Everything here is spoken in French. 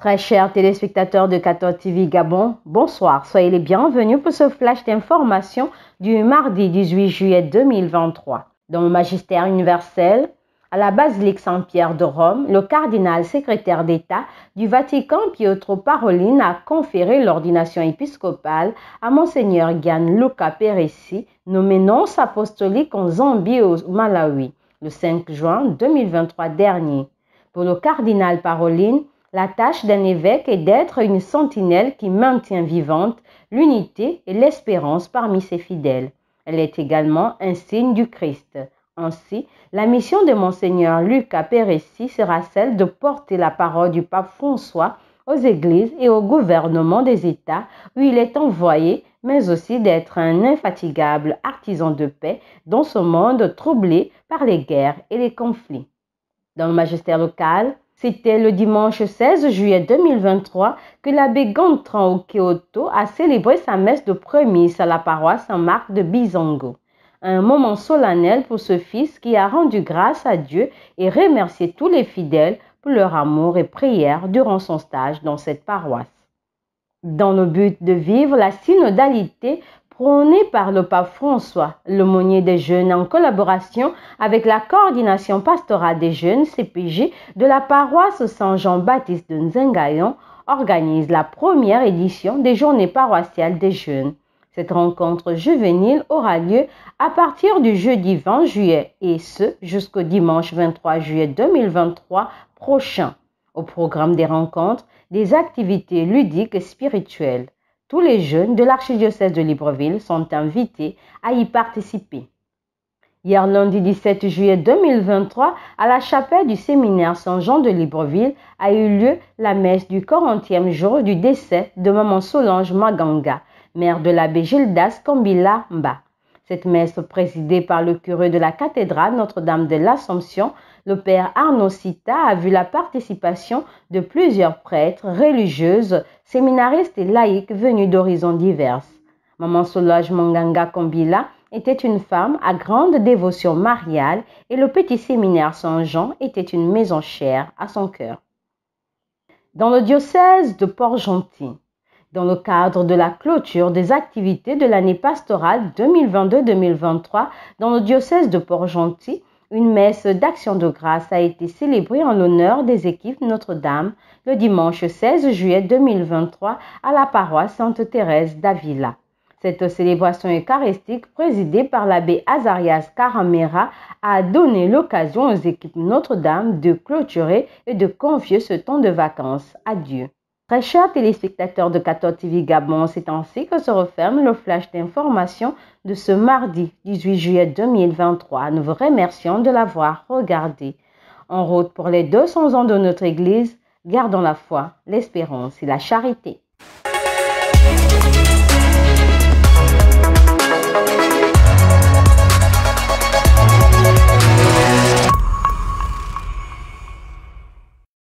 Très chers téléspectateurs de 14 TV Gabon, bonsoir. Soyez les bienvenus pour ce flash d'information du mardi 18 juillet 2023. Dans le magistère universel, à la basilique Saint-Pierre de Rome, le cardinal secrétaire d'État du Vatican Pietro Parolin a conféré l'ordination épiscopale à Monseigneur Gianluca Peressi, nommé nonce apostolique en Zambie et au Malawi, le 5 juin 2023 dernier. Pour le cardinal Parolin, la tâche d'un évêque est d'être une sentinelle qui maintient vivante l'unité et l'espérance parmi ses fidèles. Elle est également un signe du Christ. Ainsi, la mission de Monseigneur Luca Peressi sera celle de porter la parole du pape François aux églises et au gouvernement des États où il est envoyé, mais aussi d'être un infatigable artisan de paix dans ce monde troublé par les guerres et les conflits. Dans le magistère local, c'était le dimanche 16 juillet 2023 que l'abbé Gontran Okeoto a célébré sa messe de prémisse à la paroisse Saint-Marc de Bizango. Un moment solennel pour ce fils qui a rendu grâce à Dieu et remercié tous les fidèles pour leur amour et prière durant son stage dans cette paroisse. Dans le but de vivre la synodalité prônée par le pape François, l'aumônier des jeunes en collaboration avec la coordination pastorale des jeunes CPJ de la paroisse Saint-Jean-Baptiste de Nzengayon organise la première édition des journées paroissiales des jeunes. Cette rencontre juvénile aura lieu à partir du jeudi 20 juillet et ce jusqu'au dimanche 23 juillet 2023 prochain. Au programme des rencontres, des activités ludiques et spirituelles. Tous les jeunes de l'archidiocèse de Libreville sont invités à y participer. Hier lundi 17 juillet 2023, à la chapelle du séminaire Saint-Jean de Libreville a eu lieu la messe du 40e jour du décès de maman Solange Maganga, mère de l'abbé Gildas Kambila Mba. Cette messe présidée par le curé de la cathédrale Notre-Dame de l'Assomption, le père Arnaud Sita, a vu la participation de plusieurs prêtres, religieuses, séminaristes et laïcs venus d'horizons divers. Maman Solange Maganga Kambila était une femme à grande dévotion mariale et le petit séminaire Saint-Jean était une maison chère à son cœur. Dans le diocèse de Port-Gentil, dans le cadre de la clôture des activités de l'année pastorale 2022-2023 dans le diocèse de Port-Gentil, une messe d'action de grâce a été célébrée en l'honneur des équipes Notre-Dame le dimanche 16 juillet 2023 à la paroisse Sainte-Thérèse d'Avila. Cette célébration eucharistique présidée par l'abbé Azarias Caramera a donné l'occasion aux équipes Notre-Dame de clôturer et de confier ce temps de vacances à Dieu. Très chers téléspectateurs de 14 TV Gabon, c'est ainsi que se referme le flash d'information de ce mardi 18 juillet 2023. Nous vous remercions de l'avoir regardé. En route pour les 200 ans de notre Église, gardons la foi, l'espérance et la charité.